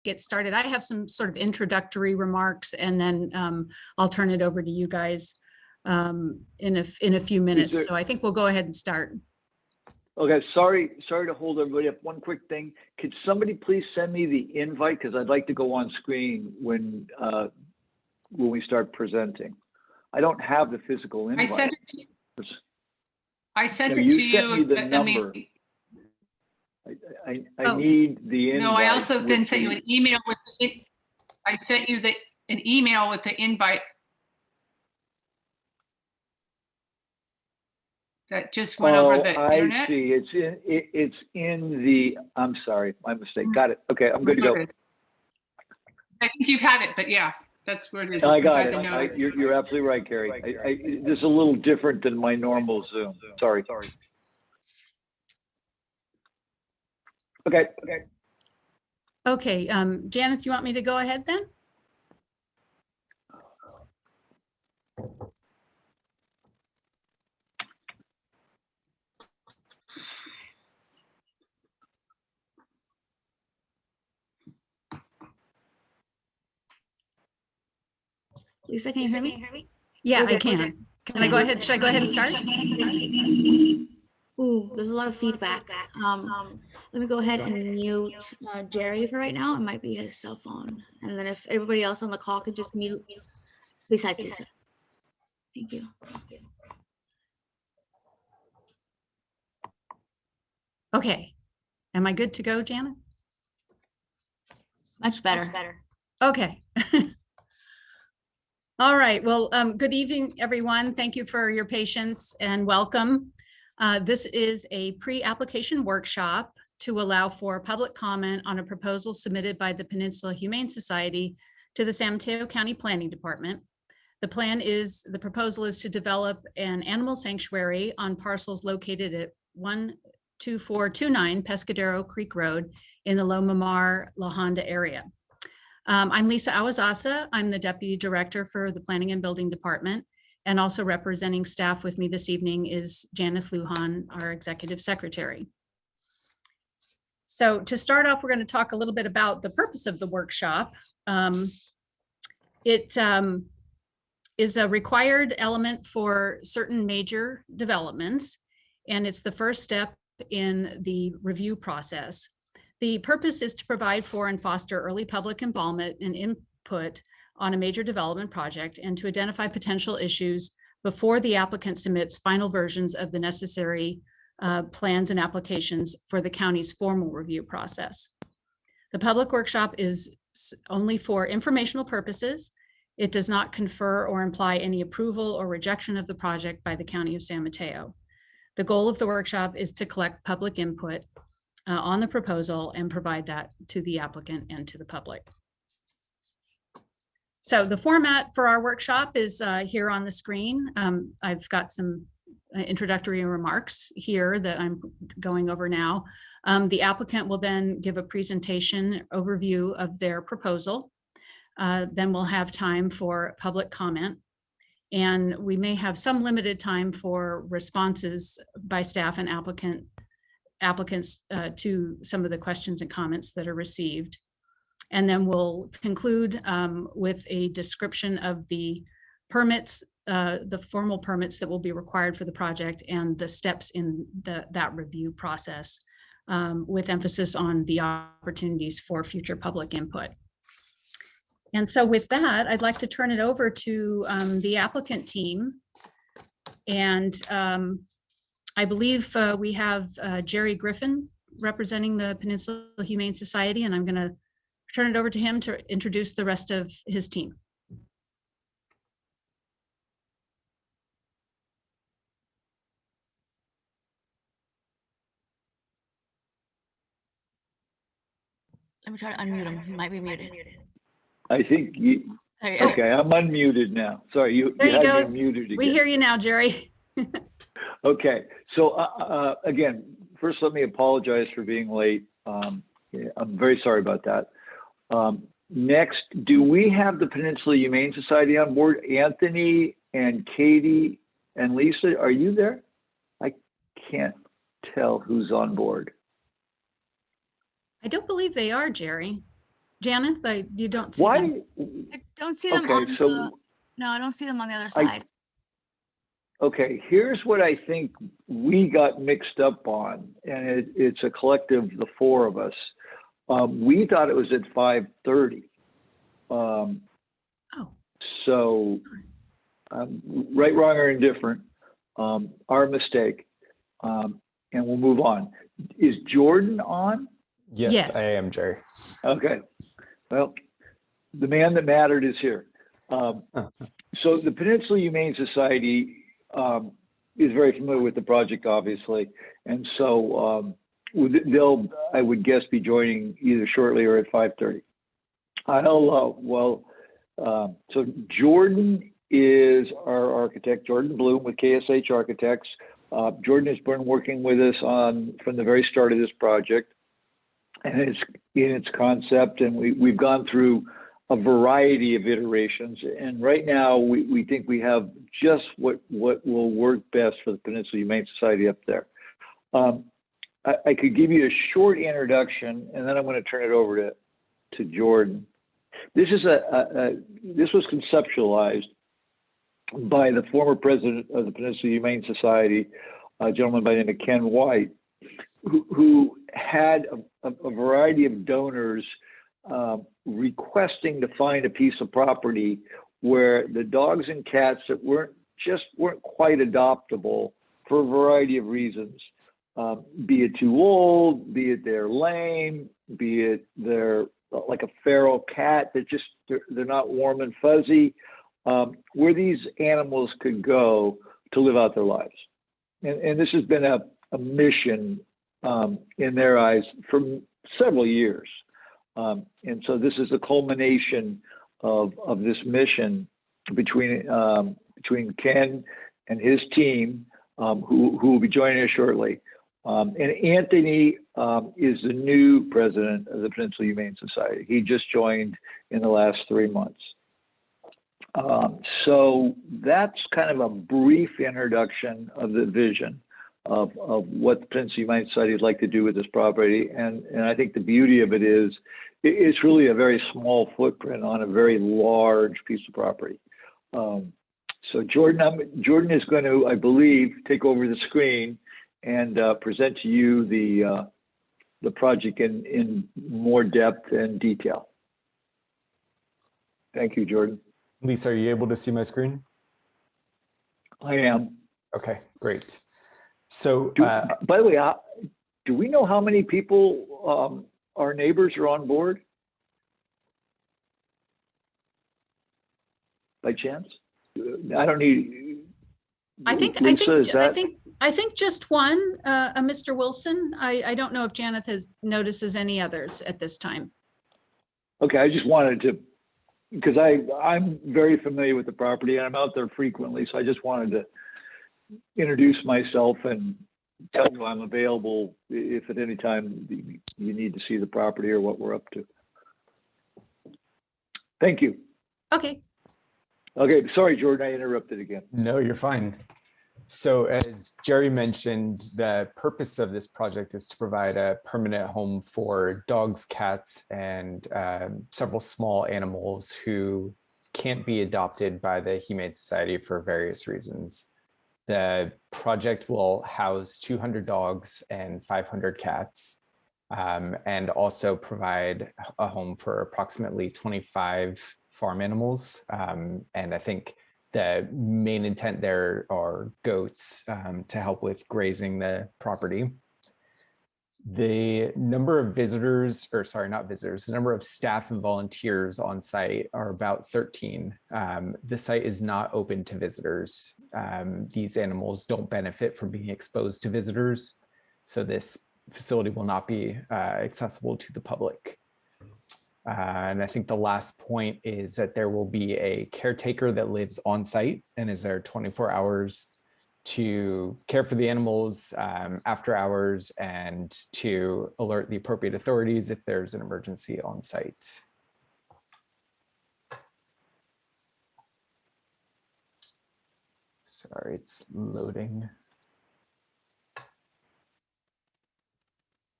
get started. I have some sort of introductory remarks, and then I'll turn it over to you guys in a few minutes. So I think we'll go ahead and start. Okay, sorry to hold everybody up. One quick thing. Could somebody please send me the invite, because I'd like to go on screen when we start presenting. I don't have the physical invite. I sent it to you. I sent No, it to you. Sent me the number. I need the invite. No, I also then sent you an email with it. I sent you an email with the invite that just went over the internet. I see. It's in the. I'm sorry, my mistake. Got it. Okay, I'm good to go. I think you've had it, but yeah, that's where it is. I got it. You're absolutely right, Carrie. This is a little different than my normal Zoom. Sorry. Okay, Janet, you want me to go ahead then? Lisa, can you hear me? Yeah, I can. Can I go ahead? Should I go ahead and start? Ooh, there's a lot of feedback. Let me go ahead and mute Jerry for right now. It might be his cell phone. And then if everybody else on the call could just mute besides Lisa. Thank you. Okay. Am I good to go, Janet? Much better. Okay. All right. Well, good evening, everyone. Thank you for your patience and welcome. This is a pre-application workshop to allow for public comment on a proposal submitted by the Peninsula Humane Society to the San Mateo County Planning Department. The proposal is to develop an animal sanctuary on parcels located at 12429 Pescadero Creek Road in the Loma Mar, La Honda area. I'm Lisa Awazasa. I'm the Deputy Director for the Planning and Building Department, and also representing staff with me this evening is Janet Lujan, our Executive Secretary. So to start off, we're going to talk a little bit about the purpose of the workshop. It is a required element for certain major developments, and it's the first step in the review process. The purpose is to provide for and foster early public involvement and input on a major development project, and to identify potential issues before the applicant submits final versions of the necessary plans and applications for the county's formal review process. The public workshop is only for informational purposes. It does not confer or imply any approval or rejection of the project by the County of San Mateo. The goal of the workshop is to collect public input on the proposal and provide that to the applicant and to the public. So the format for our workshop is here on the screen. I've got some introductory remarks here that I'm going over now. The applicant will then give a presentation overview of their proposal. Then we'll have time for public comment. And we may have some limited time for responses by staff and applicants to some of the questions and comments that are received. And then we'll conclude with a description of the permits, the formal permits that will be required for the project and the steps in that review process, with emphasis on the opportunities for future public input. And so with that, I'd like to turn it over to the applicant team. And I believe we have Jerry Griffin representing the Peninsula Humane Society, and I'm going to turn it over to him to introduce the rest of his team. Let me try to unmute him. He might be muted. I think you. Okay, I'm unmuted now. Sorry, you had me muted again. We hear you now, Jerry. Okay, so again, first let me apologize for being late. I'm very sorry about that. Next, do we have the Peninsula Humane Society on board? Anthony and Katie and Lisa, are you there? I can't tell who's on board. I don't believe they are, Jerry. Janice, you don't see them. Why? I don't see them Okay, on the, so no, I don't see them on the other side. okay, here's what I think we got mixed up on, and it's a collective, the four of us. We thought it was at 5:30. Oh, So, right, wrong, or indifferent, our mistake, and we'll move on. Is Jordan on? Yes, Yes. I am, Jerry. Okay. Well, the man that mattered is here. So the Peninsula Humane Society is very familiar with the project, obviously, and so they'll, I would guess, be joining either shortly or at 5:30. So Jordan is our architect, Jordan Bloom with KSH Architects. Jordan has been working with us from the very start of this project, and it's in its concept, and we've gone through a variety of iterations, and right now we think we have just what will work best for the Peninsula Humane Society up there. I could give you a short introduction, and then I'm going to turn it over to Jordan. This is this was conceptualized by the former president of the Peninsula Humane Society, a gentleman by the name of Ken White, who had a variety of donors requesting to find a piece of property where the dogs and cats that weren't quite adoptable for a variety of reasons, be it too old, be it they're lame, be it they're like a feral cat that they're not warm and fuzzy, where these animals could go to live out their lives. And this has been a mission in their eyes for several years. And so this is the culmination of this mission between Ken and his team, who will be joining us shortly. And Anthony is the new president of the Peninsula Humane Society. He just joined in the last 3 months. So that's kind of a brief introduction of the vision of what the Peninsula Humane Society would like to do with this property. And I think the beauty of it is it's really a very small footprint on a very large piece of property. So Jordan is going to, I believe, take over the screen and present to you the project in more depth and detail. Thank you, Jordan. Lisa, are you able to see my screen? I am. Okay, great. So, by the way, do we know how many people, our neighbors, are on board? By chance? I don't need. I think just one, a Mr. Wilson. I don't know if Janeth notices any others at this time. Okay, I just wanted to, because I'm very familiar with the property and I'm out there frequently, so I just wanted to introduce myself and tell you I'm available if at any time you need to see the property or what we're up to. Thank you. Okay. Okay, sorry, Jordan, I interrupted again. no, you're fine. So as Jerry mentioned, the purpose of this project is to provide a permanent home for dogs, cats, and several small animals who can't be adopted by the Humane Society for various reasons. The project will house 200 dogs and 500 cats, and also provide a home for approximately 25 farm animals. And I think the main intent there are goats to help with grazing the property. The number of visitors, or sorry, not visitors, the number of staff and volunteers on site are about 13. The site is not open to visitors. These animals don't benefit from being exposed to visitors, so this facility will not be accessible to the public. And I think the last point is that there will be a caretaker that lives on site and is there 24 hours to care for the animals after hours and to alert the appropriate authorities if there's an emergency on site. Sorry, it's loading.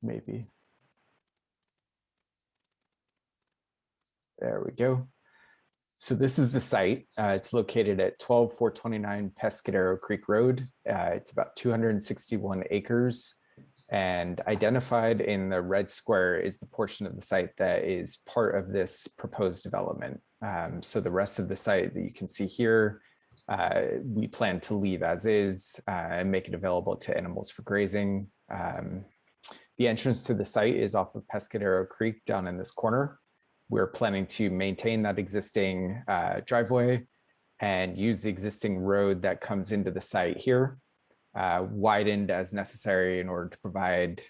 Maybe. There we go. So this is the site. It's located at 12429 Pescadero Creek Road. It's about 261 acres, and identified in the red square is the portion of the site that is part of this proposed development. So the rest of the site that you can see here, we plan to leave as is and make it available to animals for grazing. The entrance to the site is off of Pescadero Creek down in this corner. We're planning to maintain that existing driveway and use the existing road that comes into the site here, widened as necessary in order to provide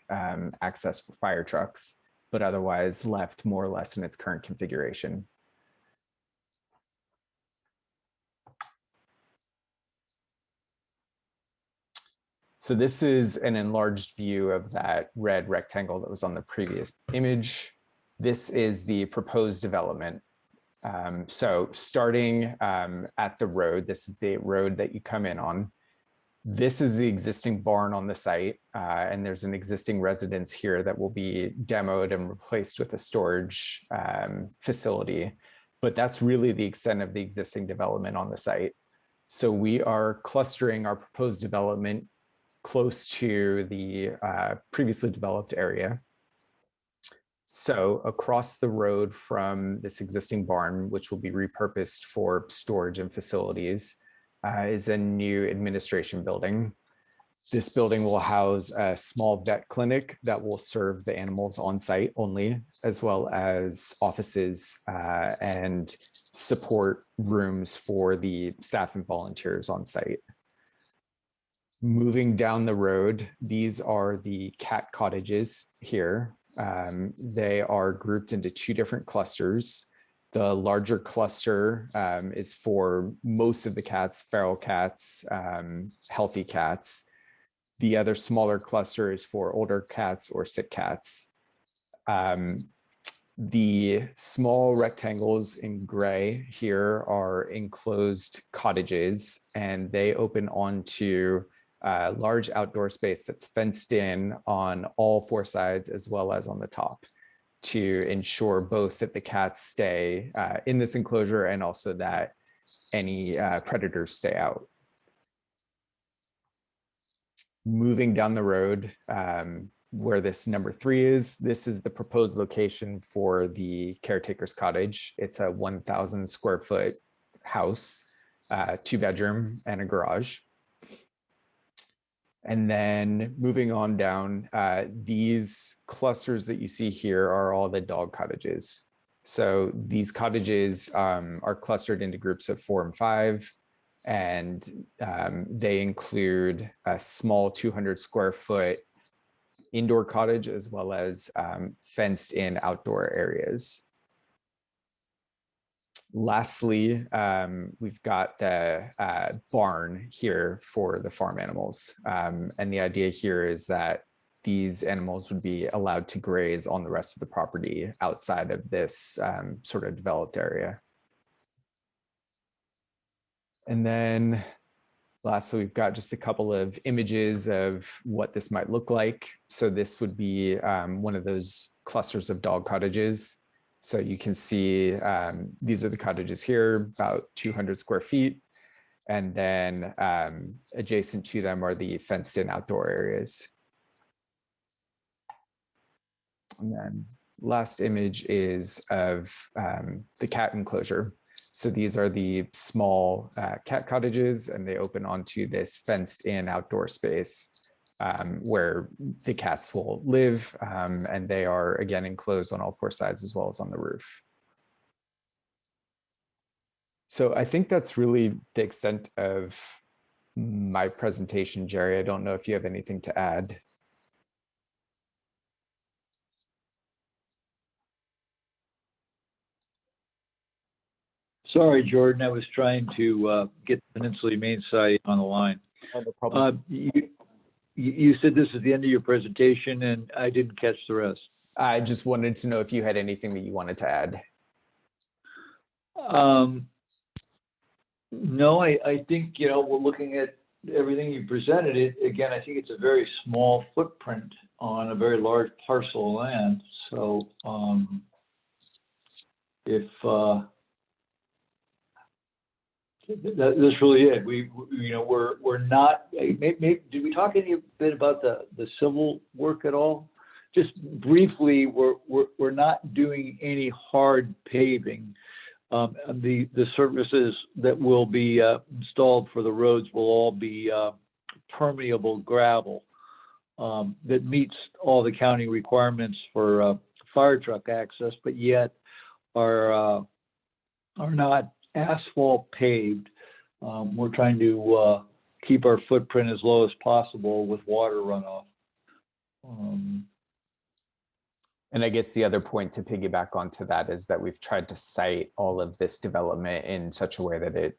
access for fire trucks, but otherwise left more or less in its current configuration. So this is an enlarged view of that red rectangle that was on the previous image. This is the proposed development. So starting at the road, this is the road that you come in on. This is the existing barn on the site, and there's an existing residence here that will be demoed and replaced with a storage facility. But that's really the extent of the existing development on the site. So we are clustering our proposed development close to the previously developed area. So across the road from this existing barn, which will be repurposed for storage and facilities, is a new administration building. This building will house a small vet clinic that will serve the animals on site only, as well as offices and support rooms for the staff and volunteers on site. Moving down the road, these are the cat cottages here. They are grouped into two different clusters. The larger cluster is for most of the cats, feral cats, healthy cats. The other smaller cluster is for older cats or sick cats. The small rectangles in gray here are enclosed cottages, and they open onto a large outdoor space that's fenced in on all four sides as well as on the top, to ensure both that the cats stay in this enclosure and also that any predators stay out. Moving down the road, where this number 3 is, this is the proposed location for the Caretakers Cottage. It's a 1,000 square foot house, 2-bedroom and a garage. And then moving on down, these clusters that you see here are all the dog cottages. So these cottages are clustered into groups of 4 and 5, and they include a small 200 square foot indoor cottage as well as fenced in outdoor areas. Lastly, we've got the barn here for the farm animals. And the idea here is that these animals would be allowed to graze on the rest of the property outside of this sort of developed area. And then lastly, we've got just a couple of images of what this might look like. So this would be one of those clusters of dog cottages. So you can see these are the cottages here, about 200 square feet. And then adjacent to them are the fenced in outdoor areas. And then last image is of the cat enclosure. So these are the small cat cottages, and they open onto this fenced in outdoor space where the cats will live, and they are again enclosed on all 4 sides as well as on the roof. So I think that's really the extent of my presentation, Jerry. I don't know if you have anything to add. Sorry, Jordan, I was trying to get the Peninsula Humane site on the line. Oh, no problem. You said this is the end of your presentation, and I didn't catch the rest. I just wanted to know if you had anything that you wanted to add. No, I think, we're looking at everything you presented. Again, I think it's a very small footprint on a very large parcel of land. So if that's really it. We're not. Did we talk any bit about the civil work at all? Just briefly, we're not doing any hard paving. The surfaces that will be installed for the roads will all be permeable gravel that meets all the county requirements for fire truck access, but yet are not asphalt paved. We're trying to keep our footprint as low as possible with water runoff. And I guess the other point to piggyback onto that is that we've tried to site all of this development in such a way that it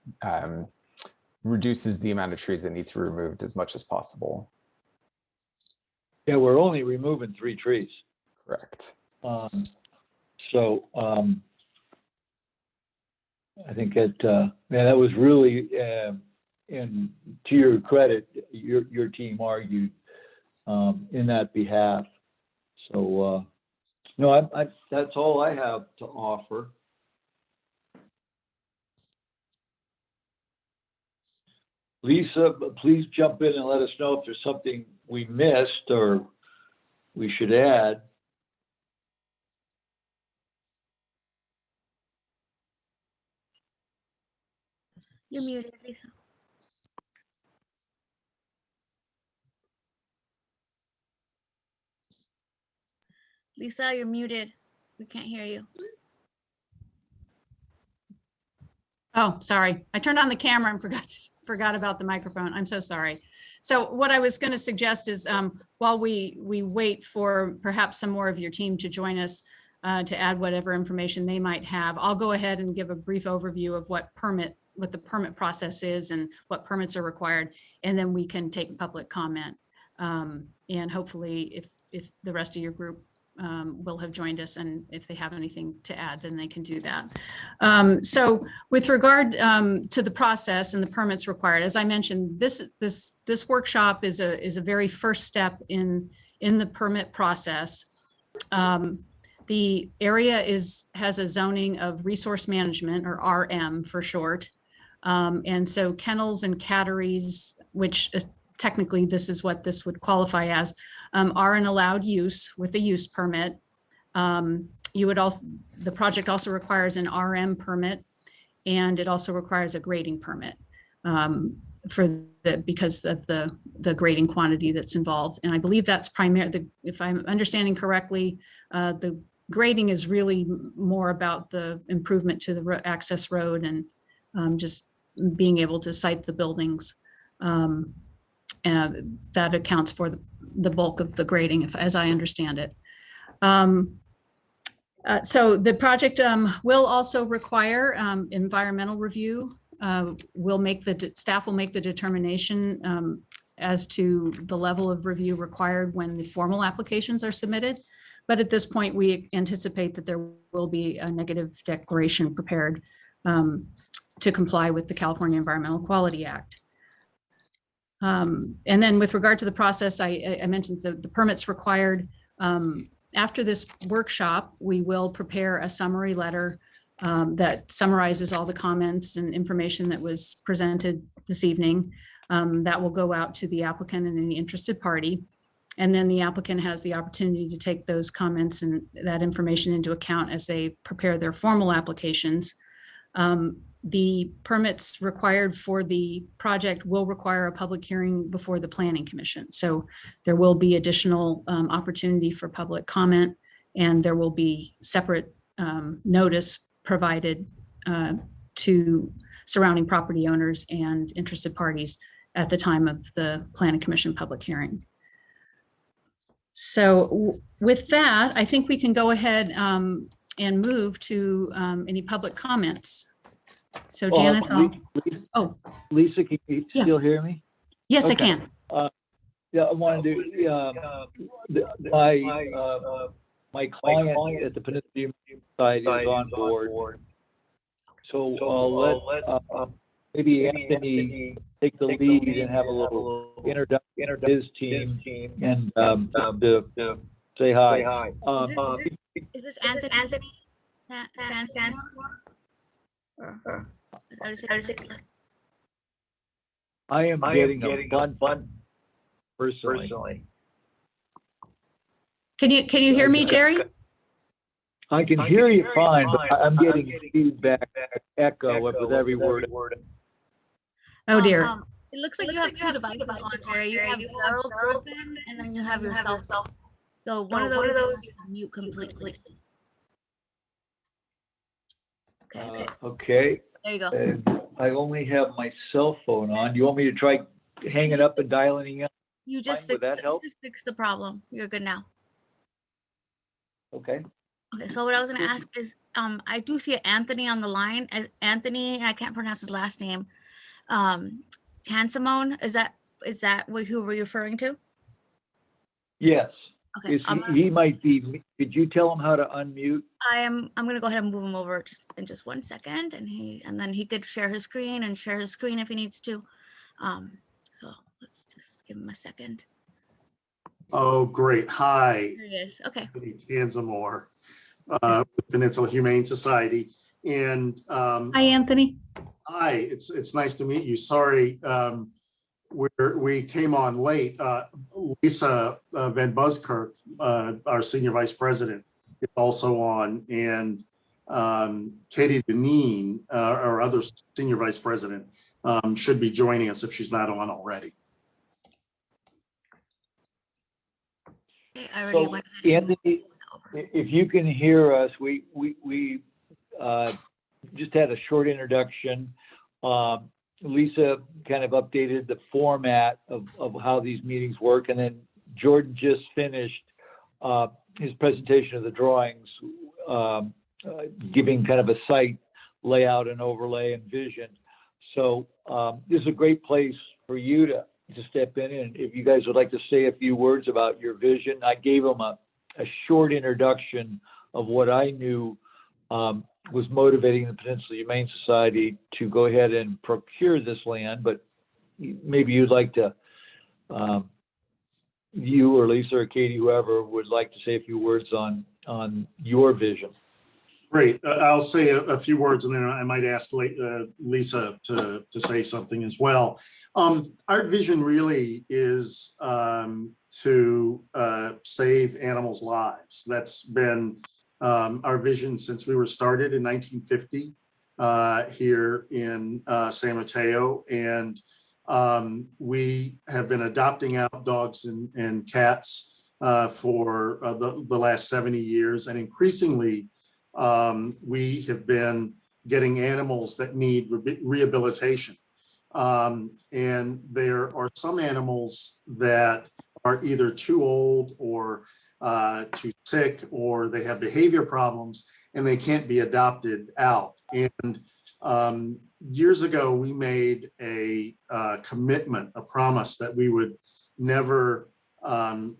reduces the amount of trees that need to be removed as much as possible. Yeah, we're only removing 3 trees. Correct. I think that that was really, and to your credit, your team argued in that behalf. So no, that's all I have to offer. Lisa, please jump in and let us know if there's something we missed or we should add. You're muted, Lisa. Lisa, you're muted. We can't hear you. Oh, sorry. I turned on the camera and forgot about the microphone. I'm so sorry. So what I was going to suggest is while we wait for perhaps some more of your team to join us to add whatever information they might have, I'll go ahead and give a brief overview of what the permit process is and what permits are required, and then we can take public comment. And hopefully if the rest of your group will have joined us, and if they have anything to add, then they can do that. So with regard to the process and the permits required, as I mentioned, this workshop is a very first step in the permit process. The area has a zoning of resource management, or RM for short. And so kennels and catteries, which technically this is what this would qualify as, are an allowed use with a use permit. The project also requires an RM permit, and it also requires a grading permit because of the grading quantity that's involved. And I believe that's if I'm understanding correctly, the grading is really more about the improvement to the access road and just being able to site the buildings. That accounts for the bulk of the grading, as I understand it. So the project will also require environmental review. Staff will make the determination as to the level of review required when the formal applications are submitted. But at this point, we anticipate that there will be a negative declaration prepared to comply with the California Environmental Quality Act. And then with regard to the process, I mentioned the permits required. After this workshop, we will prepare a summary letter that summarizes all the comments and information that was presented this evening. That will go out to the applicant and any interested party. And then the applicant has the opportunity to take those comments and that information into account as they prepare their formal applications. The permits required for the project will require a public hearing before the Planning Commission. So there will be additional opportunity for public comment, and there will be separate notice provided to surrounding property owners and interested parties at the time of the Planning Commission public hearing. So with that, I think we can go ahead and move to any public comments. So Janet, Lisa, can you still hear me? Yes, Okay. I can. Yeah, I wanted to, my client at the Peninsula Humane side is on board. So let maybe Anthony take the lead and have a little introduction to his team and to say hi. Is this Anthony? I am getting a fun personally. Can you hear me, Jerry? I can hear you fine, but I'm getting feedback, echo with every word. Oh dear. It looks like you have two devices on, Jerry. You have Daryl's open, and then you have yourself. So one of those is mute completely. Okay. Okay. There you go. And I only have my cell phone on. You want me to try hanging up and dialing in? You just Would that help? fixed the problem. You're good now. Okay. Okay, so what I was going to ask is, I do see Anthony on the line. Anthony, I can't pronounce his last name. Tansimone, is that who we're referring to? Yes. Okay, He might be. Could you tell him how to unmute? I'm going to go ahead and move him over in just 1 second, and then he could share his screen if he needs to. So let's just give him a second. Oh, great. Hi. There he is. Okay. Tanzamore, with Peninsula Humane Society. And Hi, Anthony. hi, it's nice to meet you. Sorry, we came on late. Lisa Van Buskirk, our Senior Vice President, is also on, and Katie Deneen, our other Senior Vice President, should be joining us if she's not on already. I already So, went ahead and Anthony, if you can hear us, we just had a short introduction. Lisa kind of updated the format of how these meetings work, and then Jordan just finished his presentation of the drawings, giving kind of a site layout and overlay and vision. So this is a great place for you to step in, and if you guys would like to say a few words about your vision. I gave them a short introduction of what I knew was motivating the Peninsula Humane Society to go ahead and procure this land, but maybe you'd like to, you or Lisa or Katie, whoever would like to say a few words on your vision. Great. I'll say a few words, and then I might ask Lisa to say something as well. Our vision really is to save animals' lives. That's been our vision since we were started in 1950 here in San Mateo, and we have been adopting out dogs and cats for the last 70 years, and increasingly we have been getting animals that need rehabilitation. And there are some animals that are either too old or too sick, or they have behavior problems and they can't be adopted out. And years ago, we made a commitment, a promise that we would never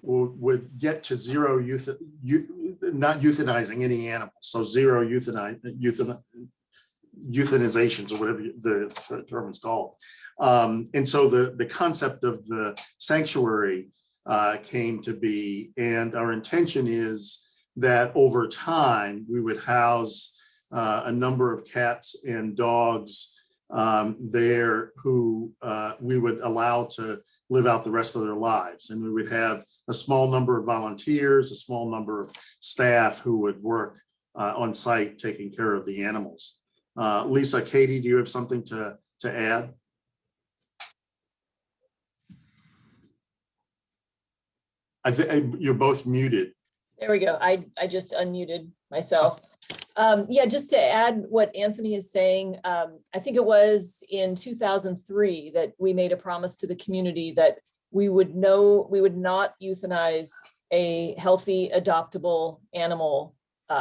would get to zero not euthanizing any animals, so zero euthanizations, or whatever the term is called. And so the concept of the sanctuary came to be, and our intention is that over time we would house a number of cats and dogs there who we would allow to live out the rest of their lives. And we would have a small number of volunteers, a small number of staff who would work on site taking care of the animals. Lisa, Katie, do you have something to add? I think you're both muted. There we go. I just unmuted myself. Yeah, just to add what Anthony is saying, I think it was in 2003 that we made a promise to the community that we would not euthanize a healthy adoptable animal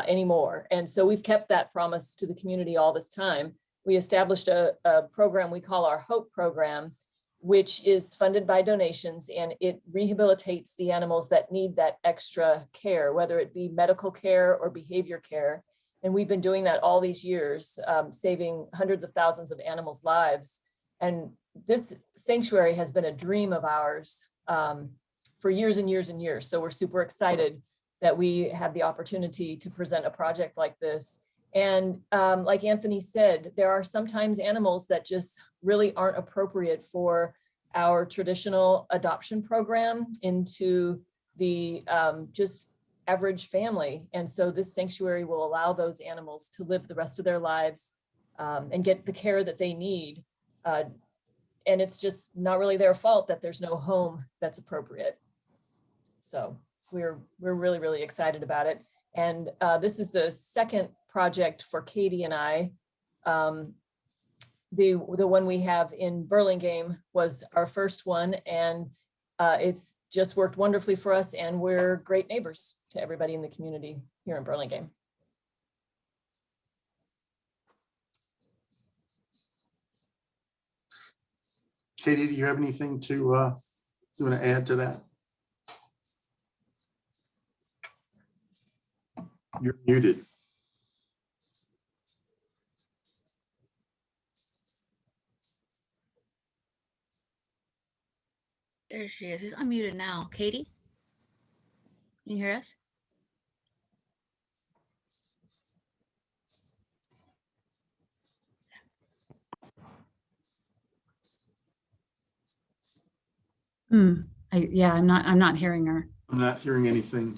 anymore. And so we've kept that promise to the community all this time. We established a program we call our HOPE program, which is funded by donations, and it rehabilitates the animals that need that extra care, whether it be medical care or behavior care. And we've been doing that all these years, saving hundreds of thousands of animals' lives. And this sanctuary has been a dream of ours for years and years and years. So we're super excited that we have the opportunity to present a project like this And like Anthony said, there are sometimes animals that just really aren't appropriate for our traditional adoption program into the just average family. And so this sanctuary will allow those animals to live the rest of their lives and get the care that they need. And it's just not really their fault that there's no home that's appropriate. So we're really, really excited about it. And this is the second project for Katie and I. The one we have in Burlingame was our first one, and it's just worked wonderfully for us, and we're great neighbors to everybody in the community here in Burlingame. Katie, do you have anything to you want to add to that? You're muted. There she is. She's unmuted now. Katie, can you hear us? Yeah, I'm not hearing her. I'm not hearing anything.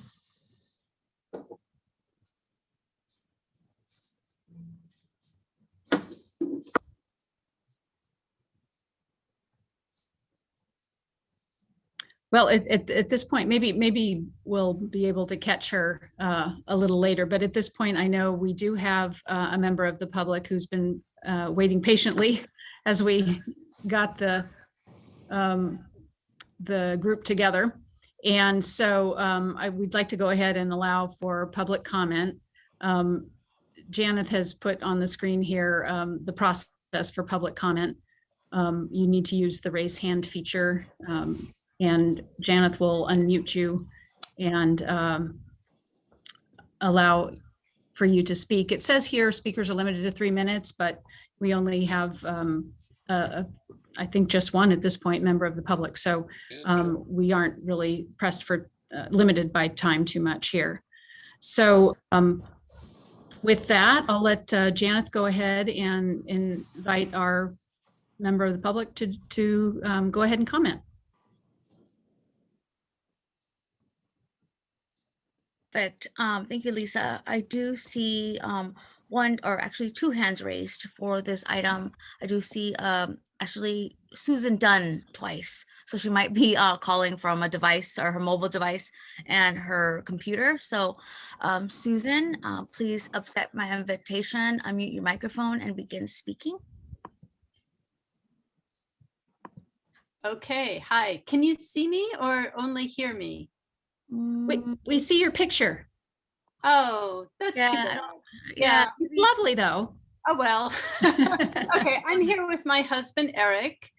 Well, at this point, maybe we'll be able to catch her a little later. But at this point, I know we do have a member of the public who's been waiting patiently as we got the group together. And so we'd like to go ahead and allow for public comment. Janeth has put on the screen here the process for public comment. You need to use the raise hand feature, and Janeth will unmute you and allow for you to speak. It says here speakers are limited to 3 minutes, but we only have I think just one at this point, member of the public. So we aren't really pressed for limited by time too much here. So with that, I'll let Janeth go ahead and invite our member of the public to go ahead and comment. Perfect. Thank you, Lisa. I do see one or actually two hands raised for this item. I do see actually Susan Dunn twice. So she might be calling from a device or her mobile device and her computer. So Susan, please accept my invitation, unmute your microphone and begin speaking. Okay, hi. Can you see me or only hear me? We see your picture. Oh, that's too bad. Yeah. It's lovely though. Oh, well. Okay, I'm here with my husband, Eric.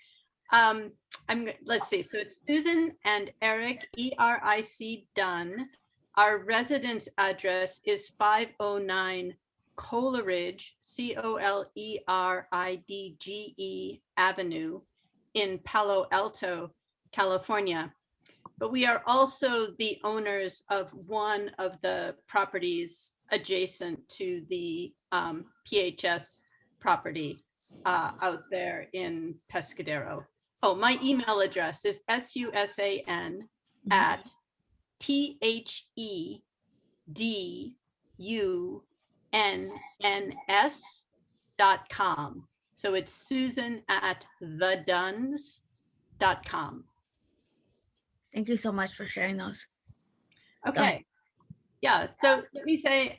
Let's see. So it's Susan and Eric, E-R-I-C Dunn. Our residence address is 509 Coleridge, C-O-L-E-R-I-D-G-E Avenue in Palo Alto, California. But we are also the owners of one of the properties adjacent to the PHS property out there in Pescadero. Oh, my email address is susan@THEDUNNS.com. So it's susan@theduns.com. Thank you so much for sharing those. Okay. Yeah. So let me say,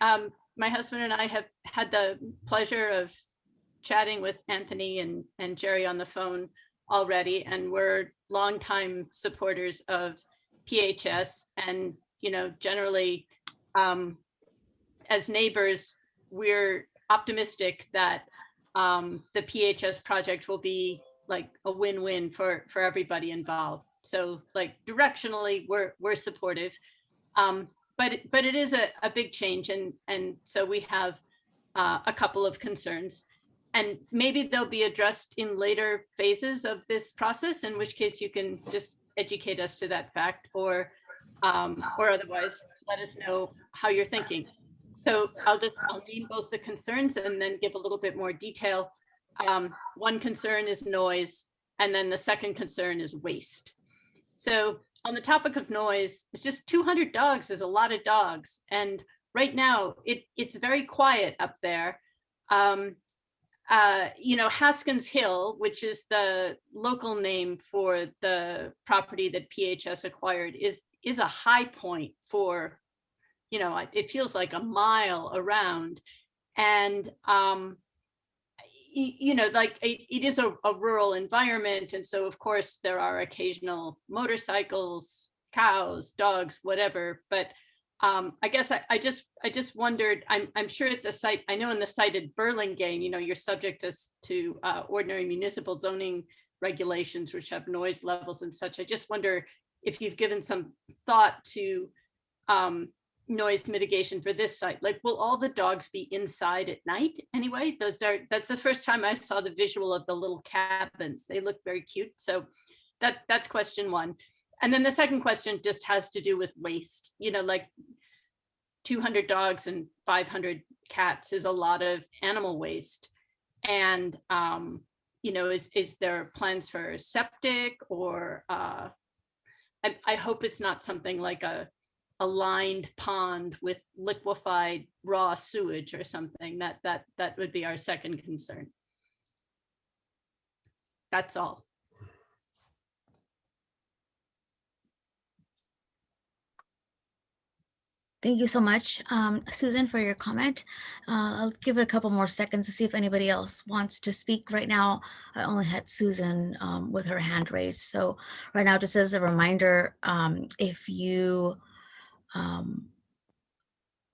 my husband and I have had the pleasure of chatting with Anthony and Jerry on the phone already, and we're longtime supporters of PHS. And, you know, generally, as neighbors, we're optimistic that the PHS project will be like a win-win for everybody involved. So like directionally, we're supportive, but it is a big change, and so we have a couple of concerns, and maybe they'll be addressed in later phases of this process. In which case, you can just educate us to that fact, or otherwise let us know how you're thinking. So I'll name both the concerns and then give a little bit more detail. One concern is noise, and then the second concern is waste. So on the topic of noise, it's just 200 dogs is a lot of dogs. And right now it's very quiet up there. Haskins Hill, which is the local name for the property that PHS acquired, is a high point for, it feels like a mile around. And it is a rural environment. And so of course there are occasional motorcycles, cows, dogs, whatever. But I guess I just wondered, I'm sure at the site, I know in the site at Burlingame, you're subject to ordinary municipal zoning regulations, which have noise levels and such. I just wonder if you've given some thought to noise mitigation for this site. Like, will all the dogs be inside at night anyway? That's the first time I saw the visual of the little cabins. They look very cute. So that's question one. And then the second question just has to do with waste. Like 200 dogs and 500 cats is a lot of animal waste. And is there plans for septic, or I hope it's not something like a lined pond with liquefied raw sewage or something. That would be our second concern. That's all. Thank you so much, Susan, for your comment. I'll give it a couple more seconds to see if anybody else wants to speak. Right now, I only had Susan with her hand raised. So right now, just as a reminder, if you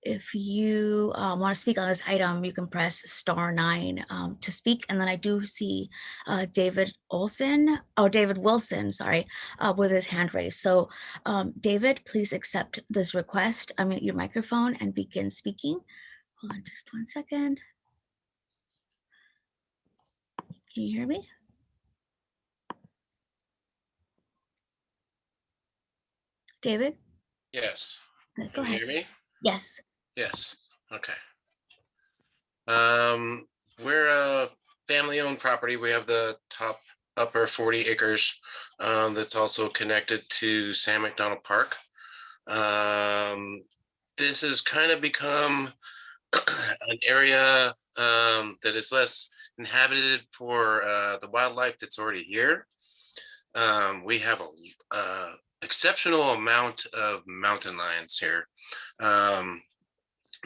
want to speak on this item, you can press *9 to speak. And then I do see David Wilson, sorry, with his hand raised. So David, please accept this request. Unmute your microphone and begin speaking. Hold on just 1 second. Can you hear me? David? Yes. Go Can you ahead. hear me? Yes. Yes. Okay. We're a family-owned property. We have the upper 40 acres that's also connected to Sam McDonald Park. This has kind of become an area that is less inhabited for the wildlife that's already here. We have a exceptional amount of mountain lions here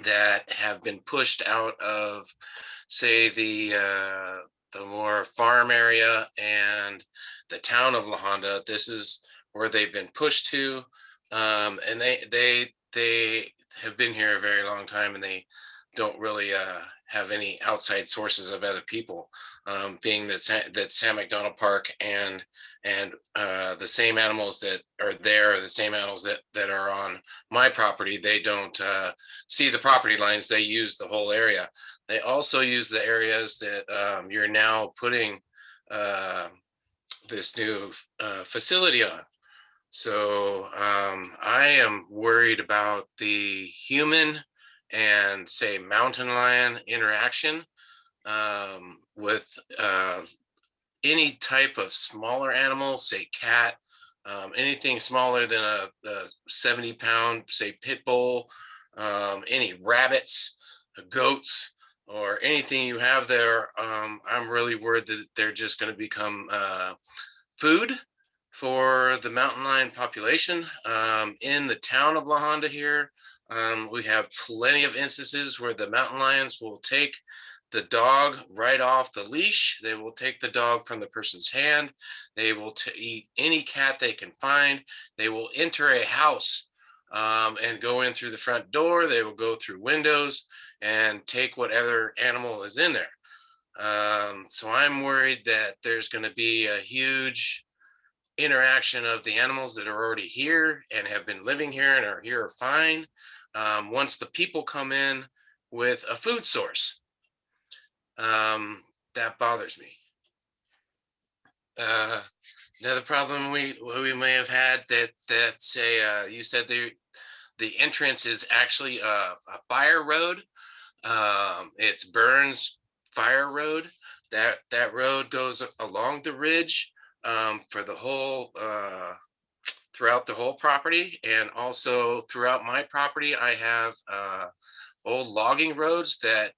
that have been pushed out of, say, the more farm area and the town of La Honda. This is where they've been pushed to, and they have been here a very long time, and they don't really have any outside sources of other people, being that Sam McDonald Park and the same animals that are there are the same animals that are on my property. They don't see the property lines. They use the whole area. They also use the areas that you're now putting this new facility on. So I am worried about the human and, say, mountain lion interaction with any type of smaller animal, say cat, anything smaller than a 70-pound, say, pit bull, any rabbits, goats, or anything you have there. I'm really worried that they're just going to become food for the mountain lion population. In the town of La Honda here, we have plenty of instances where the mountain lions will take the dog right off the leash. They will take the dog from the person's hand. They will eat any cat they can find. They will enter a house and go in through the front door. They will go through windows and take whatever animal is in there. So I'm worried that there's going to be a huge interaction of the animals that are already here and have been living here and are here fine. Once the people come in with a food source, that bothers me. Another problem we may have had that say you said the entrance is actually a fire road. It's Burns Fire Road. That road goes along the ridge for the whole throughout the whole property, and also throughout my property. I have old logging roads that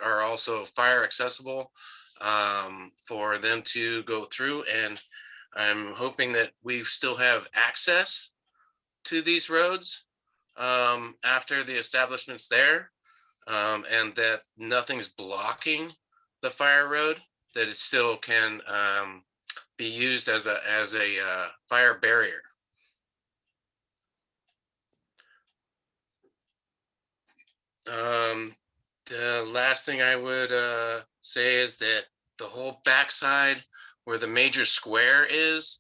are also fire accessible for them to go through, and I'm hoping that we still have access to these roads after the establishment's there, and that nothing's blocking the fire road, that it still can be used as a fire barrier. The last thing I would say is that the whole backside where the major square is,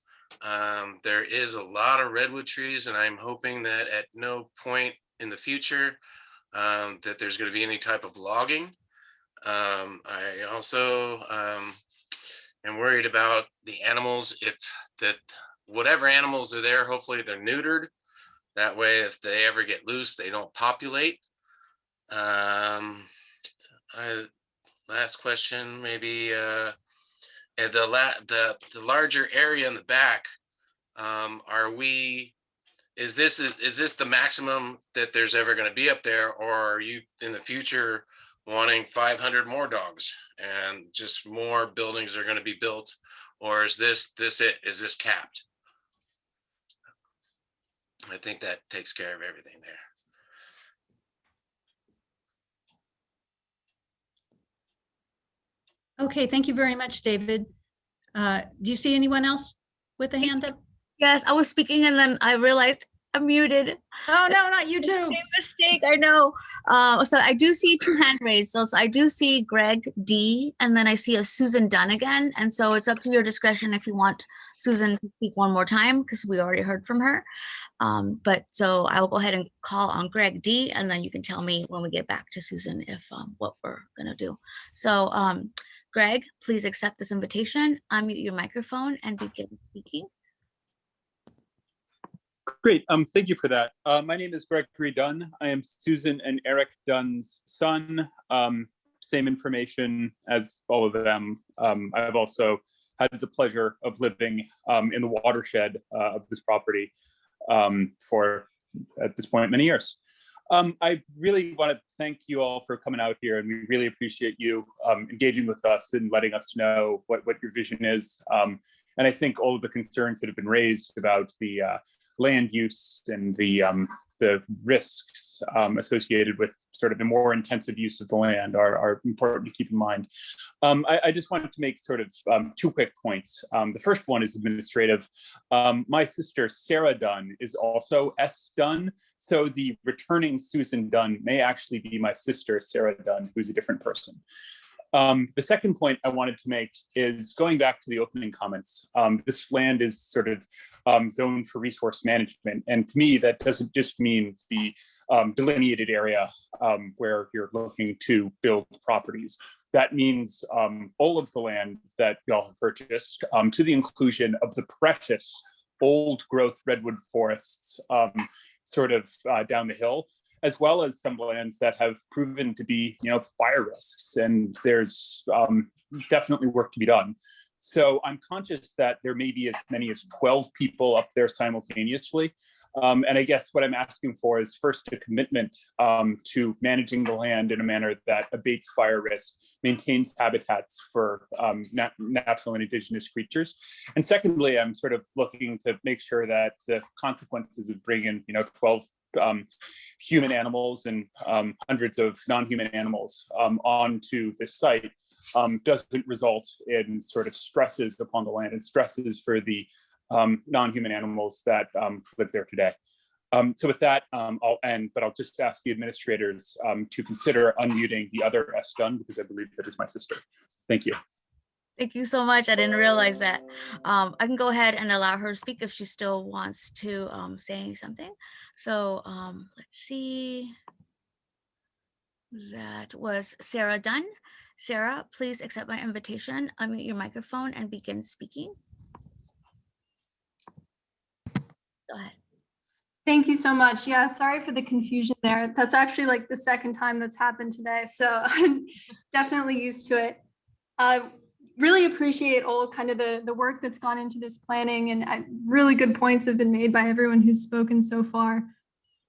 there is a lot of redwood trees, and I'm hoping that at no point in the future that there's going to be any type of logging. I also am worried about the animals. If whatever animals are there, hopefully they're neutered. That way, if they ever get loose, they don't populate. Last question, maybe the larger area in the back. Is this the maximum that there's ever going to be up there, or are you in the future wanting 500 more dogs and just more buildings are going to be built, or is this it? Is this capped? I think that takes care of everything there. Okay, thank you very much, David. Do you see anyone else with a hand up? Yes, I was speaking and then I realized I'm muted. Oh, no, not you too. Same mistake, I know. So I do see two hand raised. So I do see Greg D, and then I see a Susan Dunn again. And so it's up to your discretion if you want Susan to speak one more time, because we already heard from her. But so I will go ahead and call on Greg D, and then you can tell me when we get back to Susan if what we're gonna do. So Greg, please accept this invitation, unmute your microphone and begin speaking. Great, thank you for that. My name is Gregory Dunn. I am Susan and Eric Dunn's son. Same information as all of them. I've also had the pleasure of living in the watershed of this property for, at this point, many years. I really want to thank you all for coming out here, and we really appreciate you engaging with us and letting us know what your vision is. And I think all of the concerns that have been raised about the land use and the risks associated with sort of the more intensive use of the land are important to keep in mind. I just wanted to make sort of two quick points. The first one is administrative. My sister, Sarah Dunn, is also S. Dunn. So the returning Susan Dunn may actually be my sister, Sarah Dunn, who's a different person. The second point I wanted to make is going back to the opening comments. This land is sort of zoned for resource management. And to me, that doesn't just mean the delineated area where you're looking to build properties. That means all of the land that y'all have purchased, to the inclusion of the precious old growth redwood forests sort of down the hill, as well as some lands that have proven to be, fire risks, and there's definitely work to be done. So I'm conscious that there may be as many as 12 people up there simultaneously. And I guess what I'm asking for is first a commitment to managing the land in a manner that abates fire risk, maintains habitats for natural and indigenous creatures. And secondly, I'm sort of looking to make sure that the consequences of bringing, 12 human animals and hundreds of non-human animals onto this site doesn't result in sort of stresses upon the land and stresses for the non-human animals that live there today. So with that, I'll end, but I'll just ask the administrators to consider unmuting the other S. Dunn, because I believe that is my sister. Thank you. Thank you so much. I didn't realize that. I can go ahead and allow her to speak if she still wants to say something. So let's see. That was Sarah Dunn. Sarah, please accept my invitation, unmute your microphone and begin speaking. Go ahead. Thank you so much. Yeah, sorry for the confusion there. That's actually like the second time that's happened today. So I'm definitely used to it. Really appreciate all kind of the work that's gone into this planning, and really good points have been made by everyone who's spoken so far.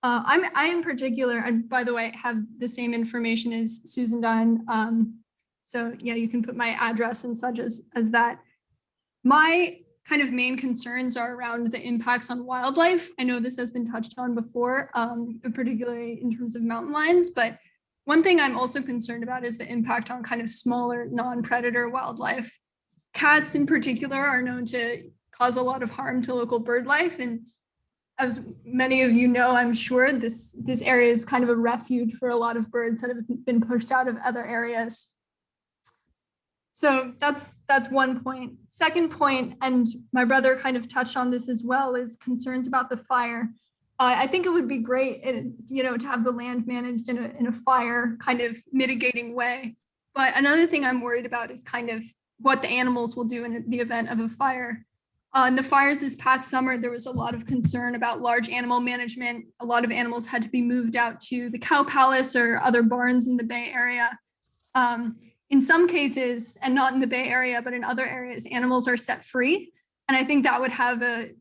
I in particular, and by the way, have the same information as Susan Dunn. So yeah, you can put my address and such as that. My kind of main concerns are around the impacts on wildlife. I know this has been touched on before, particularly in terms of mountain lions, but one thing I'm also concerned about is the impact on kind of smaller non-predator wildlife. Cats in particular are known to cause a lot of harm to local bird life. And as many of you know, I'm sure this area is kind of a refuge for a lot of birds that have been pushed out of other areas. So that's one point. Second point, and my brother kind of touched on this as well, is concerns about the fire. I think it would be great, to have the land managed in a fire kind of mitigating way. But another thing I'm worried about is kind of what the animals will do in the event of a fire. In the fires this past summer, there was a lot of concern about large animal management. A lot of animals had to be moved out to the cow palace or other barns in the Bay Area. In some cases, and not in the Bay Area, but in other areas, animals are set free. And I think that would have a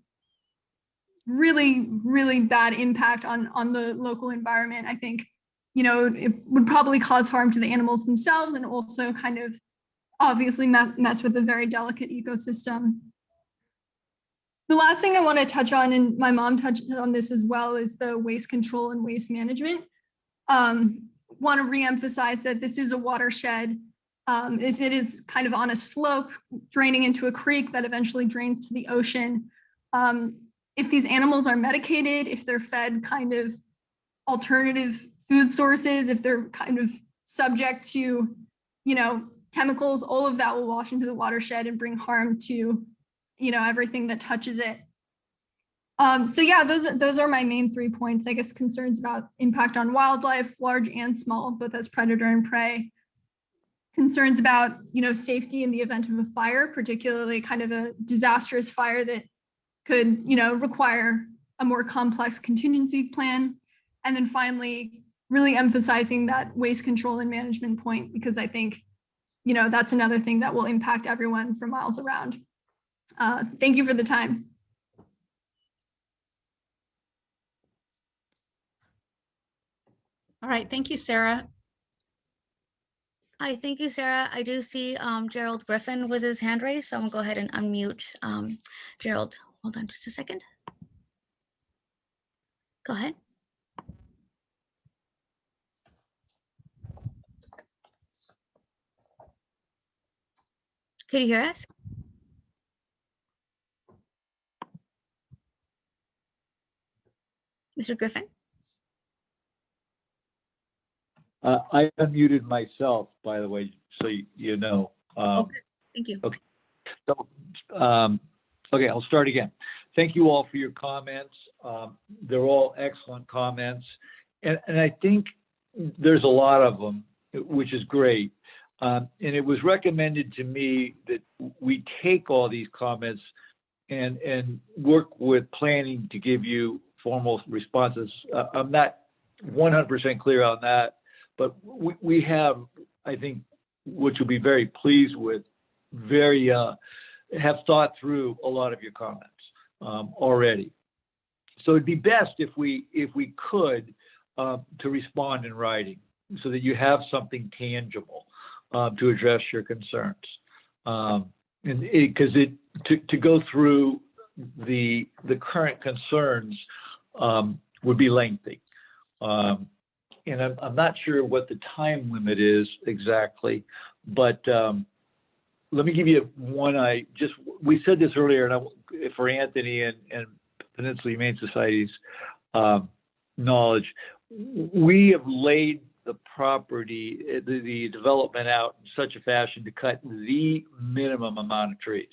really, really bad impact on the local environment. I think, it would probably cause harm to the animals themselves and also kind of obviously mess with a very delicate ecosystem. The last thing I want to touch on, and my mom touched on this as well, is the waste control and waste management. Want to reemphasize that this is a watershed. It is kind of on a slope draining into a creek that eventually drains to the ocean. If these animals are medicated, if they're fed kind of alternative food sources, if they're kind of subject to, chemicals, all of that will wash into the watershed and bring harm to, everything that touches it. So yeah, those are my main 3 points, I guess. Concerns about impact on wildlife, large and small, both as predator and prey. Concerns about, safety in the event of a fire, particularly kind of a disastrous fire that could, require a more complex contingency plan. And then finally, really emphasizing that waste control and management point, because I think, that's another thing that will impact everyone for miles around. Thank you for the time. All right, thank you, Sarah. Hi, thank you, Sarah. I do see Gerald Griffin with his hand raised, so I'm gonna go ahead and unmute Gerald. Hold on just a second. Go ahead. Could you hear us? Mr. Griffin? I unmuted myself, by the way, so you know. Okay, thank you. Okay. So, okay, I'll start again. Thank you all for your comments. They're all excellent comments. And I think there's a lot of them, which is great. And it was recommended to me that we take all these comments and work with planning to give you formal responses. I'm not 100% clear on that, but we have, I think, what you'll be very pleased with, have thought through a lot of your comments already. So it'd be best if we could to respond in writing so that you have something tangible to address your concerns. Because to go through the current concerns would be lengthy. And I'm not sure what the time limit is exactly, but let me give you one. We said this earlier, and for Anthony and Peninsula Humane Society's knowledge, we have laid the property, the development out in such a fashion to cut the minimum amount of trees.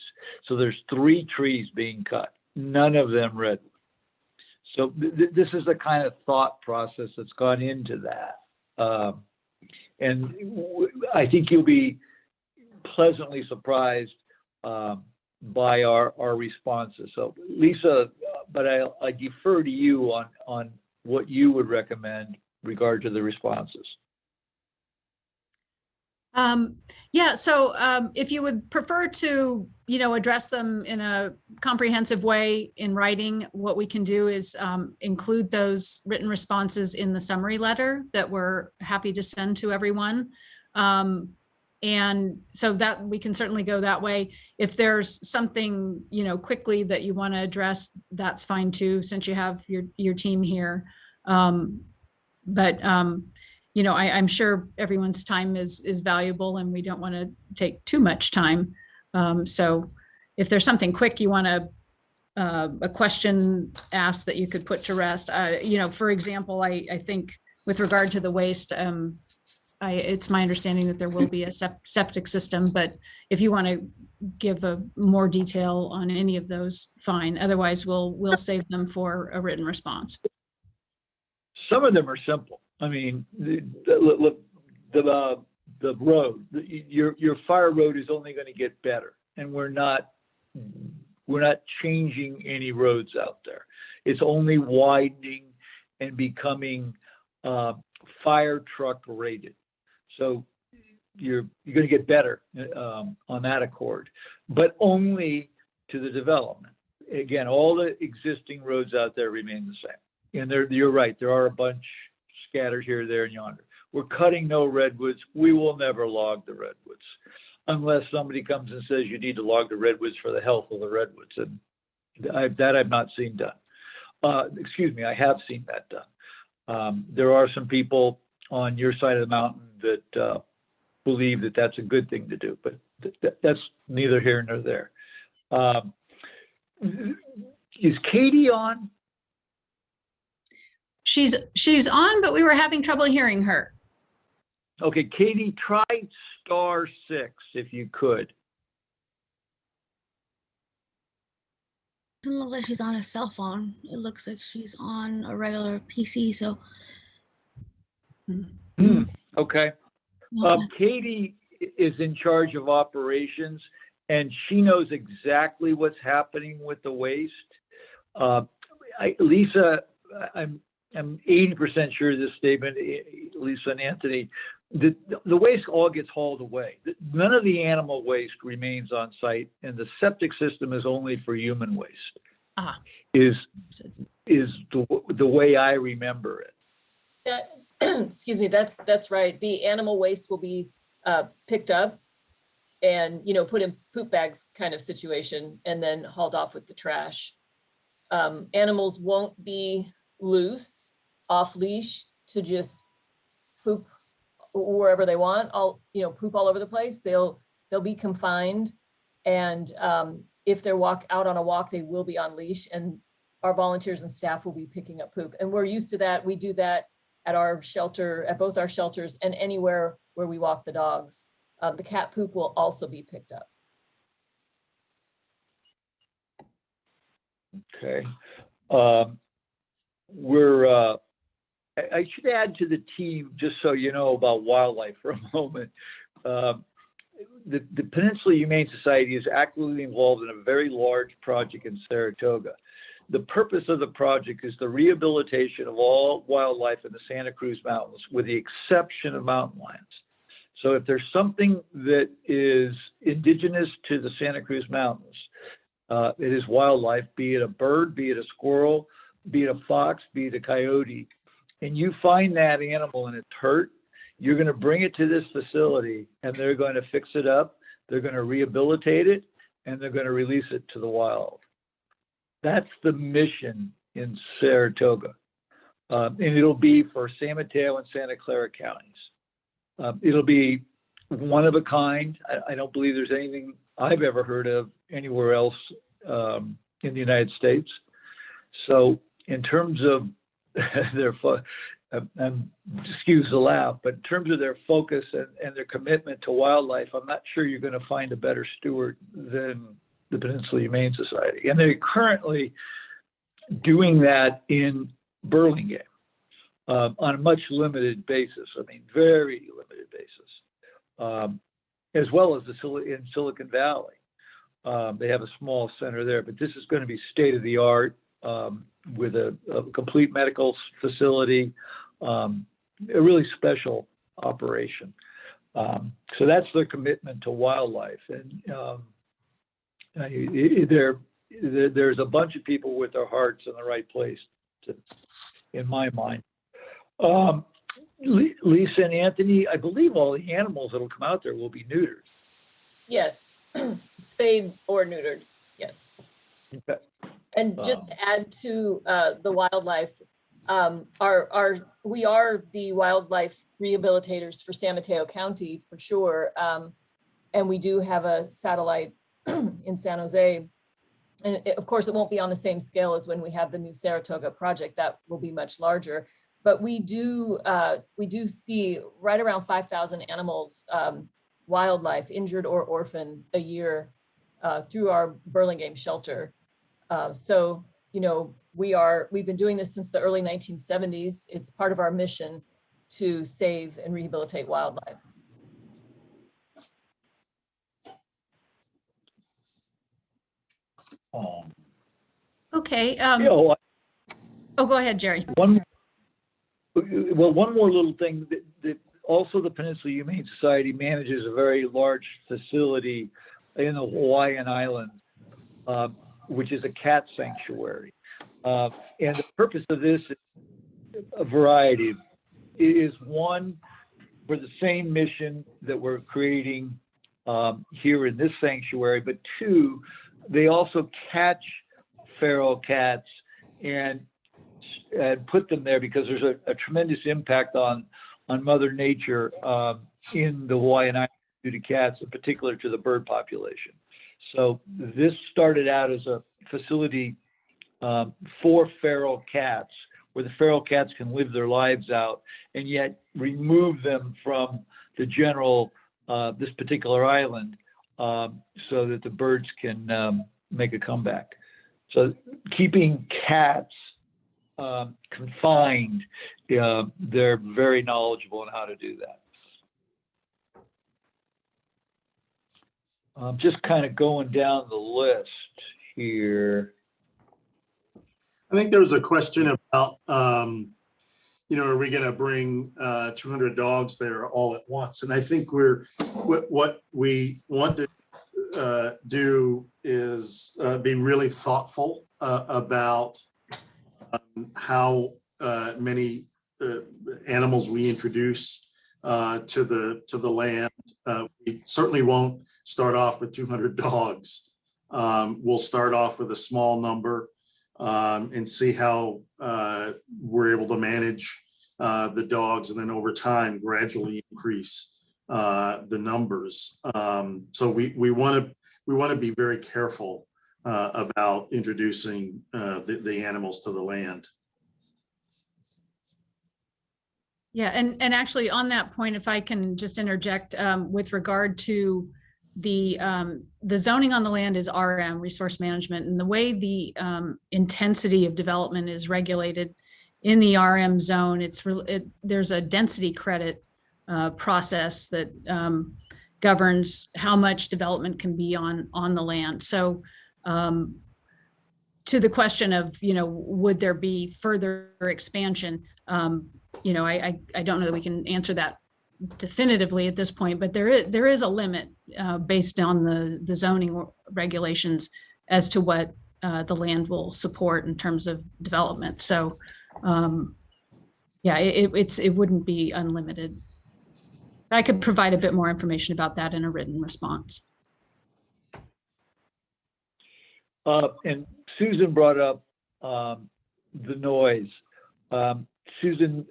So there's 3 trees being cut, none of them redwood. So this is the kind of thought process that's gone into that. And I think you'll be pleasantly surprised by our responses. So Lisa, but I defer to you on what you would recommend regard to the responses. Yeah, so if you would prefer to, address them in a comprehensive way in writing, what we can do is include those written responses in the summary letter that we're happy to send to everyone. And so that we can certainly go that way. If there's something, quickly that you want to address, that's fine too, since you have your team here. I'm sure everyone's time is valuable and we don't want to take too much time. So if there's something quick you want to, a question asked that you could put to rest, for example, I think with regard to the waste, it's my understanding that there will be a septic system, but if you want to give more detail on any of those, fine. Otherwise, we'll save them for a written response. Some of them are simple. I mean, the road, your fire road is only going to get better, and we're not changing any roads out there. It's only widening and becoming fire truck rated. So you're going to get better on that accord, but only to the development. Again, all the existing roads out there remain the same. And you're right, there are a bunch scattered here, there, and yonder. We're cutting no redwoods. We will never log the redwoods unless somebody comes and says you need to log the redwoods for the health of the redwoods. And that I've not seen done. Excuse me, I have seen that done. There are some people on your side of the mountain that believe that that's a good thing to do, but that's neither here nor there. Is Katie on? She's on, but we were having trouble hearing her. Okay, Katie, try *6 if you could. Doesn't look like she's on a cell phone. It looks like she's on a regular PC. So. Okay. Katie is in charge of operations, and she knows exactly what's happening with the waste. Lisa, I'm 80% sure of this statement, Lisa and Anthony, the waste all gets hauled away. None of the animal waste remains on site, and the septic system is only for human waste. Is the way I remember it. Excuse me, that's right. The animal waste will be picked up and, put in poop bags kind of situation and then hauled off with the trash. Animals won't be loose, off leash to just poop wherever they want, poop all over the place. They'll be confined, and if they're out on a walk, they will be on leash, and our volunteers and staff will be picking up poop. And we're used to that. We do that at our shelter, at both our shelters, and anywhere where we walk the dogs. The cat poop will also be picked up. Okay. I should add to the team, just so you know about wildlife for a moment. The Peninsula Humane Society is actively involved in a very large project in Saratoga. The purpose of the project is the rehabilitation of all wildlife in the Santa Cruz Mountains, with the exception of mountain lions. So if there's something that is indigenous to the Santa Cruz Mountains, it is wildlife, be it a bird, be it a squirrel, be it a fox, be it a coyote, and you find that animal and it's hurt, you're going to bring it to this facility and they're going to fix it up, they're going to rehabilitate it, and they're going to release it to the wild. That's the mission in Saratoga. And it'll be for San Mateo and Santa Clara counties. It'll be one of a kind. I don't believe there's anything I've ever heard of anywhere else in the United States. So in terms of excuse the laugh, but in terms of their focus and their commitment to wildlife, I'm not sure you're going to find a better steward than the Peninsula Humane Society. And they're currently doing that in Burlingame on a much limited basis. I mean, very limited basis, as well as in Silicon Valley. They have a small center there, but this is going to be state of the art. with a complete medical facility, a really special operation. So that's their commitment to wildlife. And there's a bunch of people with their hearts in the right place, in my mind. Lisa and Anthony, I believe all the animals that'll come out there will be neutered. Yes, spayed or neutered, yes. Okay. And just to add to the wildlife, we are the wildlife rehabilitators for San Mateo County for sure. And we do have a satellite in San Jose. And of course, it won't be on the same scale as when we have the new Saratoga project. That will be much larger. But we do see right around 5,000 animals, wildlife, injured or orphaned a year through our Burlingame shelter. So, you know, we've been doing this since the early 1970s. It's part of our mission to save and rehabilitate wildlife. Okay. Oh, go ahead, Jerry. one more little thing that also the Peninsula Humane Society manages a very large facility in the Hawaiian Islands, which is a cat sanctuary. And the purpose of this is a variety. It is one, for the same mission that we're creating here in this sanctuary, but two, they also catch feral cats and put them there because there's a tremendous impact on Mother Nature in the Hawaiian Islands due to cats, in particular to the bird population. So this started out as a facility for feral cats, where the feral cats can live their lives out and yet remove them from the general, this particular island, so that the birds can make a comeback. So keeping cats confined, they're very knowledgeable on how to do that. Just kind of going down the list here. I think there was a question about, you know, are we going to bring 200 dogs there all at once? And I think what we want to do is be really thoughtful about how many animals we introduce to the land. We certainly won't start off with 200 dogs. We'll start off with a small number and see how we're able to manage the dogs, and then over time gradually increase the numbers. So we want to be very careful about introducing the animals to the land. Yeah, and actually on that point, if I can just interject with regard to the zoning on the land is RM, resource management, and the way the intensity of development is regulated in the RM zone, there's a density credit process that governs how much development can be on the land. So to the question of, you know, would there be further expansion? You know, I don't know that we can answer that definitively at this point, but there is a limit based on the zoning regulations as to what the land will support in terms of development. So yeah, it wouldn't be unlimited. I could provide a bit more information about that in a written response. And Susan brought up the noise. Susan,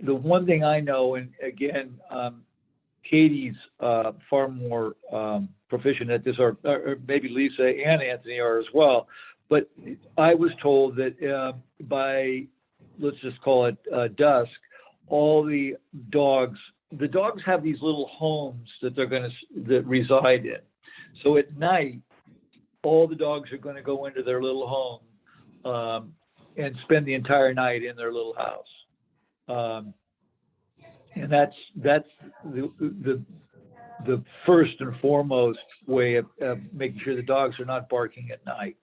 the one thing I know, and again, Katie's far more proficient at this, or maybe Lisa and Anthony are as well, but I was told that by, let's just call it dusk, all the dogs have these little homes that that reside in. So at night, all the dogs are going to go into their little home and spend the entire night in their little house. And that's the first and foremost way of making sure the dogs are not barking at night.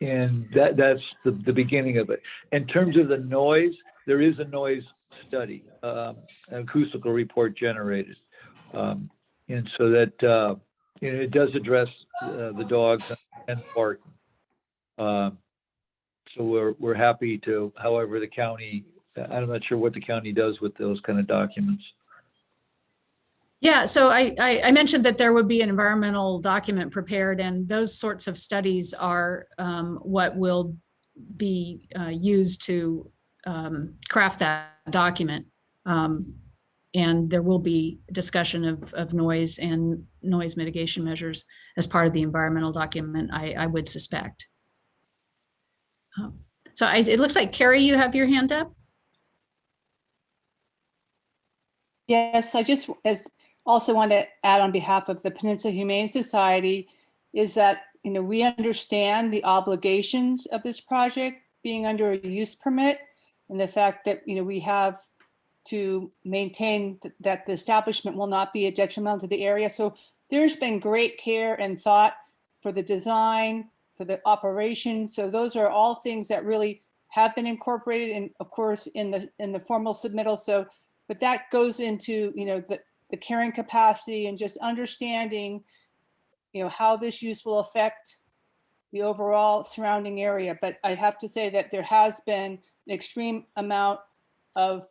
that's the beginning of it. In terms of the noise, there is a noise study, an acoustical report generated. And so that, it does address the dogs and barking. So we're happy to, however, the county, I'm not sure what the county does with those kind of documents. Yeah, so I mentioned that there would be an environmental document prepared, and those sorts of studies are what will be used to craft that document. And there will be discussion of noise and noise mitigation measures as part of the environmental document, I would suspect. So it looks like, Carrie, you have your hand up. Yes, I just also want to add on behalf of the Peninsula Humane Society is that, we understand the obligations of this project being under a use permit, and the fact that, we have to maintain that the establishment will not be a detriment to the area. So there's been great care and thought for the design, for the operation. So those are all things that really have been incorporated, and of course in the formal submittal. So, but that goes into, the carrying capacity and just understanding, how this use will affect the overall surrounding area. But I have to say that there has been an extreme amount of,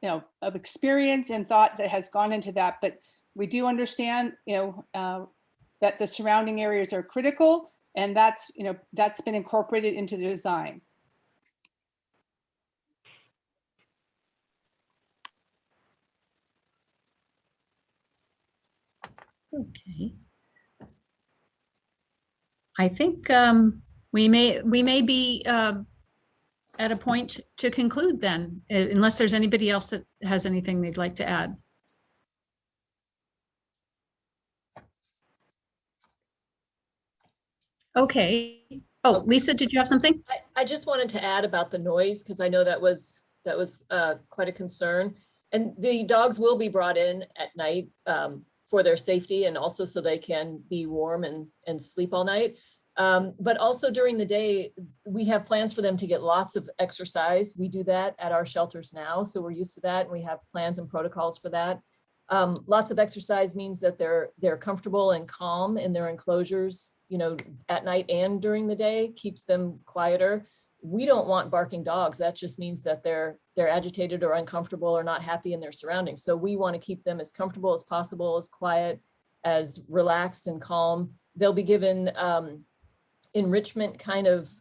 of experience and thought that has gone into that. But we do understand, that the surrounding areas are critical, and that's been incorporated into the design. Okay. I think we may be at a point to conclude then, unless there's anybody else that has anything they'd like to add. Okay. Oh, Lisa, did you have something? I just wanted to add about the noise, because I know that was quite a concern. And the dogs will be brought in at night for their safety, and also so they can be warm and sleep all night. But also during the day, we have plans for them to get lots of exercise. We do that at our shelters now, so we're used to that, and we have plans and protocols for that. Lots of exercise means that they're comfortable and calm in their enclosures, at night and during the day, keeps them quieter. We don't want barking dogs. That just means that they're agitated or uncomfortable or not happy in their surroundings. So we want to keep them as comfortable as possible, as quiet, as relaxed and calm. They'll be given enrichment kind of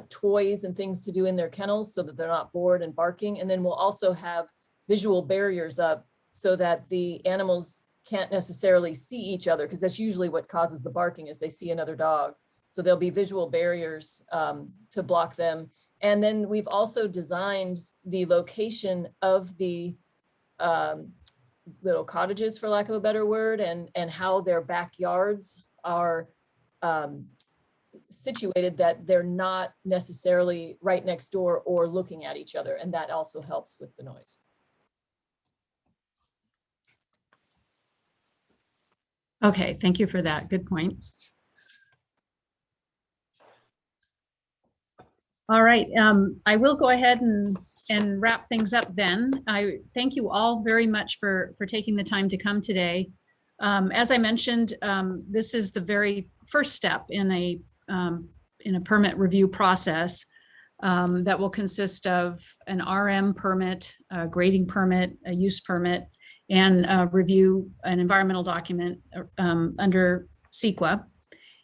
toys and things to do in their kennels so that they're not bored and barking. And then we'll also have visual barriers up so that the animals can't necessarily see each other, because that's usually what causes the barking, is they see another dog. So there'll be visual barriers to block them. And then we've also designed the location of the little cottages, for lack of a better word, and how their backyards are situated, that they're not necessarily right next door or looking at each other. And that also helps with the noise. Okay, thank you for that. Good point. All right, I will go ahead and wrap things up then. I thank you all very much for taking the time to come today. As I mentioned, this is the very first step in a permit review process that will consist of an RM permit, a grading permit, a use permit, and review an environmental document under CEQA.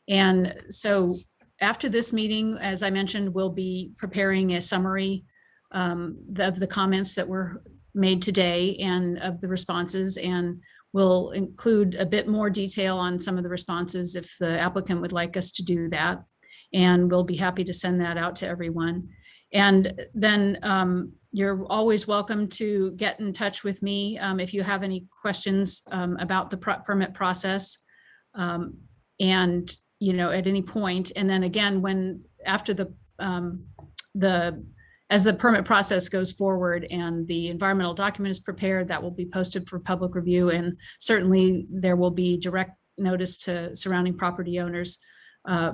And so after this meeting, as I mentioned, we'll be preparing a summary of the comments that were made today and of the responses, and we'll include a bit more detail on some of the responses if the applicant would like us to do that. And we'll be happy to send that out to everyone. And then you're always welcome to get in touch with me if you have any questions about the permit process, and at any point. And then again, when after as the permit process goes forward and the environmental document is prepared, that will be posted for public review, and certainly there will be direct notice to surrounding property owners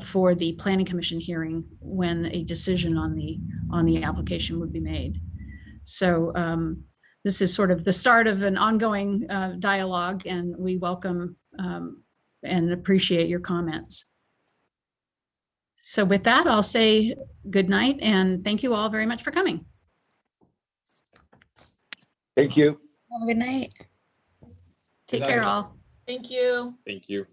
for the planning commission hearing when a decision on the application would be made. So this is sort of the start of an ongoing dialogue, and we welcome and appreciate your comments. So with that, I'll say good night and thank you all very much for coming. Thank you. Have a good night. Take Good care night. all. Thank you. Thank you.